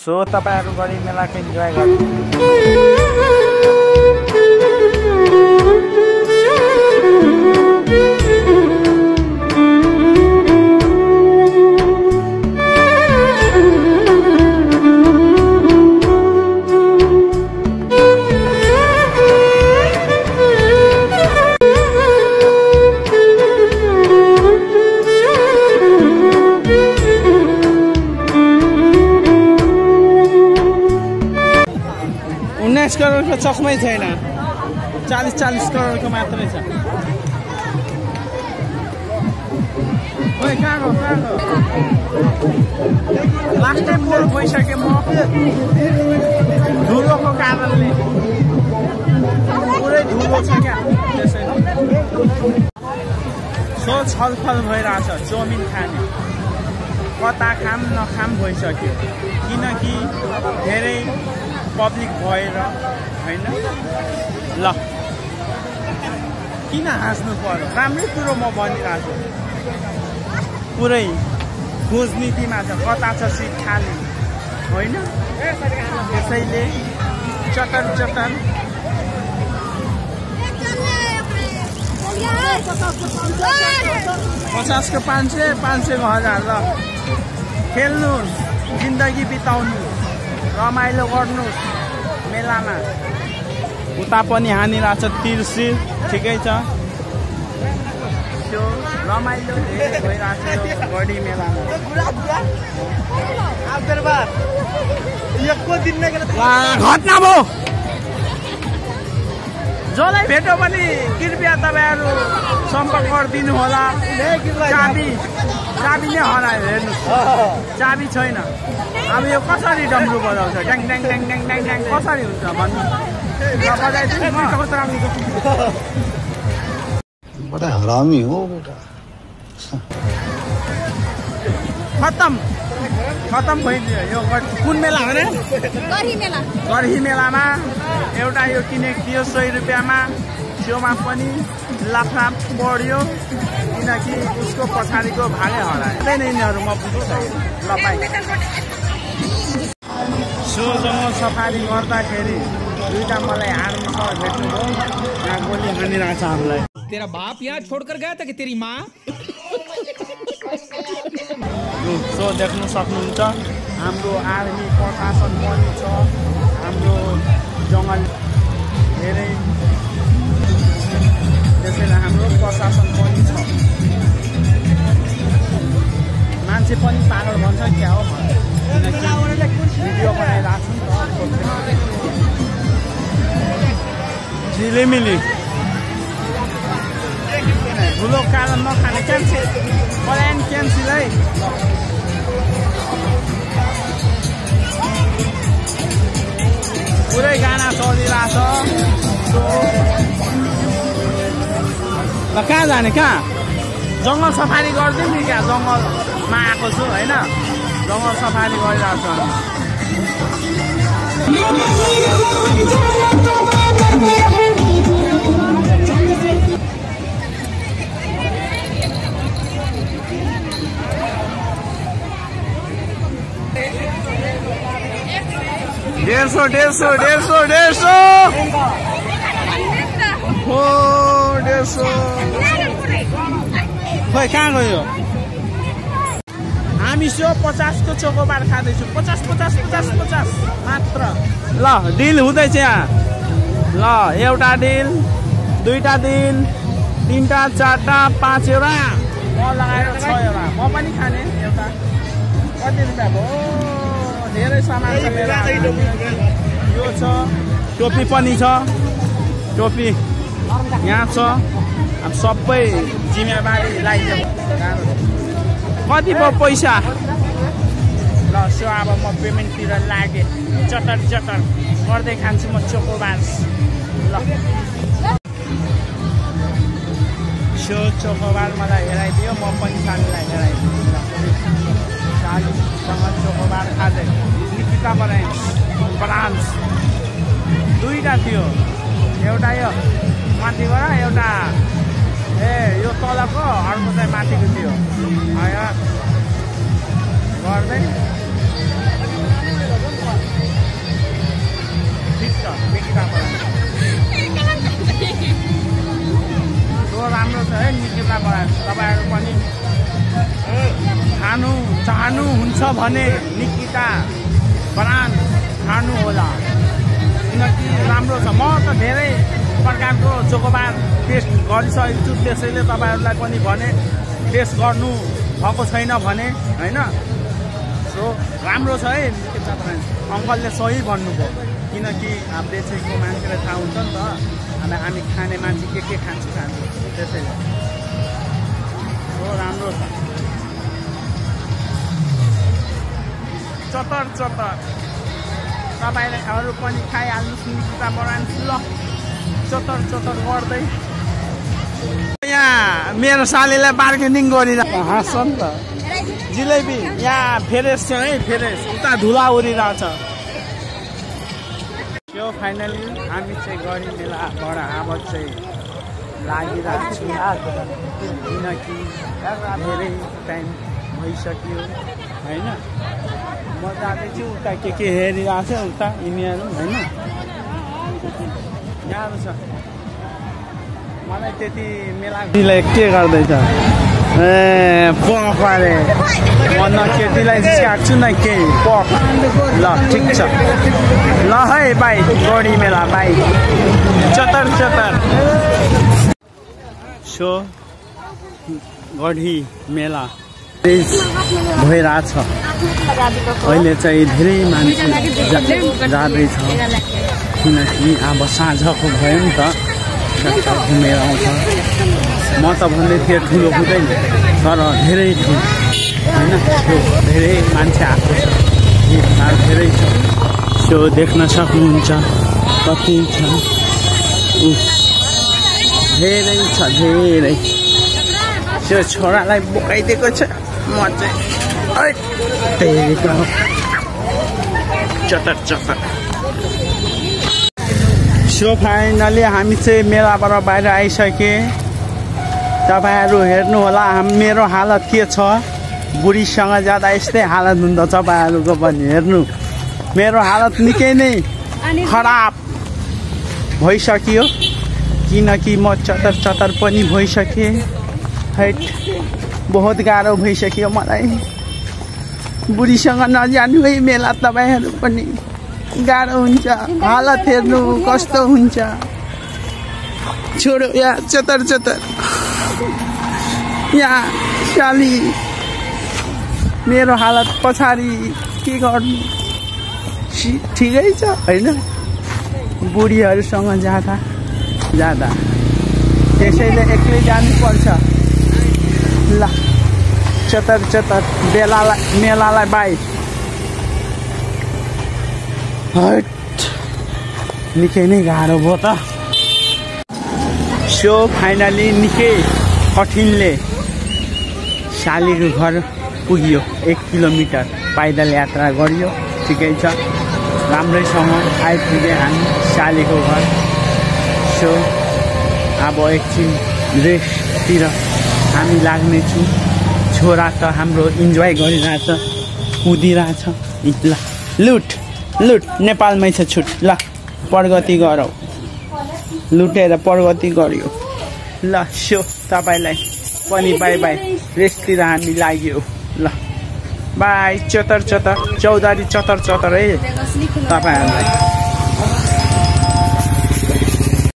So तपाईहरु गरी मेलाको इन्जोय गर्नु। करोडको चकमै छैन, 40 करोडको मात्रै छ। ओइ कहाँ गयो लास्ट टाइम मोर भइसके म धुलोको कारणले पुरै धुलो छ क्या, त्यसैले सो छलफल भइरहेछ चाउमिन खाने कता खाम नखाम भइसक्यो, किनकि धेरै पब्लिक भएर हैन। ल किन हाँस्नु पर्यो, राम्रै कुरो म भनिरहेको छु। पुरै खोजनीतिमा छ कता छ सिट खाली होइन, त्यसैले चटर 50 को 500, 500 को 1000। ल खेल्नुहोस्, जिन्दगी बिताउनु, रमाइलो गर्नुहोस् मेलामा। उता पनि हानिरहेछ तिर्सिर, ठिकै छ। त्यो रमाइलो धेरै भइरहेछ गडी मेलामा। घटना भयो, जसलाई भेट्यो भने कृपया तपाईहरु सम्पर्क गरिदिनु होला। चाबी नै हरायो, हेर्नुहोस् चाबी छैन। अब यो कसरी डम्रू बजाउँछ, ड्याङ ड्याङ ड्याङ ड्याङ ड्याङ ड्याङ कसरी हुन्छ भन्नु? बड़ा हरामी हो बेटा। खतम भइदियो यो। कुन मेला हो रे? गरही मेलामा एउटा यो किनेको थियो 100 रुपियाँमा, छेउमा पनि लफडा बढ्यो किनकि उसको पछाडिको भागै हरायो। त्यही यिनीहरू म बुझिसकेँ। ल बाइ। सो जङ्गल सफारी गर्दाखेरि दुईटा मलाई आर्मी सर भेट्नुभयो, यहाँ गोली हानिरहेछ हामीलाई। तेरा बाप यहाँ छोड़कर गया था कि तेरी माँ? सो देख्नु सक्नुहुन्छ हाम्रो आर्मी प्रशासन पनि छ, हाम्रो जङ्गल धेरै, त्यसैले हाम्रो प्रशासन पनि छ। मान्छे पनि पागल भन्छ क्या हो, भिडियो बनाइरहेको छु नि त। झिलिमिली ठुलो कारण नखाने, क्यान्सिल प्लान क्यान्सिल है। पुरै गाना चलिरहेछ। ल कहाँ जाने, कहाँ जङ्गल सफारी गरिदिउँ नि? क्या जङ्गलमा आएको छु होइन, जङ्गल सफारी गरिरहेको छु। 150 हो 150। खोइ कहाँ गयो? हामी सो 50 को चोकोबार खाँदैछु। 50 मात्र। ल डिल हुँदैछ यहाँ। ल एउटा डिल, दुईटा डिल, 3टा 4टा 5 एउटा, म लगाएर 6 एउटा। म पनि खाने एउटा। कति रुपियाँ भयो? धेरै सामान छ मेरो। यो छ, टोपी पनि छ, टोपी यहाँ छ। अब सबै जिम्मेवारी लगाइदियो। कति भयो पैसा? ल सो अब म पेमेन्टतिर लागेँ। चटर गर्दै खान्छु म चोकोबार्स। ल सो चोकोबार मलाई हेराइदियो, म पनि सानीलाई हेराइदियो। सानीसँग चोकोबार खाँदै निकिता बनाएँ ब्रान्च। दुईटा थियो, एउटा यो माथिबाट, एउटा यो तलको, अर्को चाहिँ माथिको थियो। गर्दै भने निकिता ब्रान्ड खानु होला किनकि राम्रो छ। म त धेरै प्रकारको चोकोबार टेस्ट गरिसकेको छु, त्यसैले तपाईँहरूलाई पनि भने टेस्ट गर्नु भएको छैन भने होइन। सो राम्रो छ है निकिता ब्रान्ड। अङ्कलले सही भन्नुभयो किनकि अब बेचेको मान्छेलाई थाहा हुन्छ नि त, हामी खाने मान्छे के खान्छ त्यसैले। सो राम्रो छ। चतर चतर तपाईँले अरू पनि खाइहाल्नुहोस् निकिता ब्रान्ड। ल चतर चतर गर्दै यहाँ मेरो सालीलाई बार्गेनिङ गरिरहेको हाँस नि त। जिलेबी यहाँ फेरेस छ है, फेरेस उता धुला उडिरहेछ। यो फाइनली हामी चाहिँ गरी मेलाबाट अब चाहिँ लागिरहेको छु किनकि धेरै टाइम भइसक्यो होइन। म जाँदैछु उता के हेरिरहेको छ उता यिनीहरू होइन। गाह्रो छ मलाई त्यति मेलालाई के गर्दैछ ए पकारे म न केटीलाई सिकाएको छु न केही पक। ल ठिक छ ल है बाई, गढी मेला बाई, चतर चतर। सो गढी मेला भइरहेछ अहिले चाहिँ धेरै मान्छे जाँदैछ किनकि अब साँझको भयो नि त घुमेर आउँछ। म त भन्दै थिएँ ठुलो हुँदैन तर धेरै ठुलो होइन, धेरै मान्छे आएको छ, भिडभाड धेरै छ। सो देख्न सक्नुहुन्छ कति छ, धेरै छ धेरै। त्यो छोरालाई बोकाइदिएको छ, म चाहिँ चटर चटर। सो फाइनली हामी चाहिँ मेलाबाट बाहिर आइसके। तपाईँहरू हेर्नु होला मेरो हालत के छ, बुढीसँग जाँदा यस्तै हालत हुन्छ तपाईँहरूको पनि। हेर्नु मेरो हालत निकै नै खराब भइसक्यो किनकि म चतर चतर पनि भइसकेँ। हैट बहुत गाह्रो भइसक्यो मलाई। बुढीसँग नजानु है मेला, तपाईँहरू पनि गाह्रो हुन्छ। हालत हेर्नु कस्तो हुन्छ। छोडो यहाँ चतर चतर। यहाँ साली मेरो हालत पछाडि के गर्नु, ठिकै छ होइन। बुढीहरूसँग जाँदा त्यसैले एक्लै जानुपर्छ। ल चतर चतर मेलालाई बाई। हट निकै नै गाह्रो भयो त। सो फाइनली निकै कठिनले सालीको घर पुग्यो। 1 किलोमिटर पैदल यात्रा गरियो, ठिकै छ राम्रैसँग आइपुगे हामी सालीको घर। सो अब एकछिन रेस्टतिर हामी लाग्नेछु। छोरा त हाम्रो इन्जोय गरिरहेछ, कुदिरहेछ। ल लुट लुट नेपालमै छ छुट। ल प्रगति गरौ, लुटेर प्रगति गर्यो। ल सो तपाईँलाई पनि बाई बाई, रेस्टतिर हामी लाग्यो। ल बाई चतर चतर, चौधारी चतर चतर है तपाईँहरूलाई।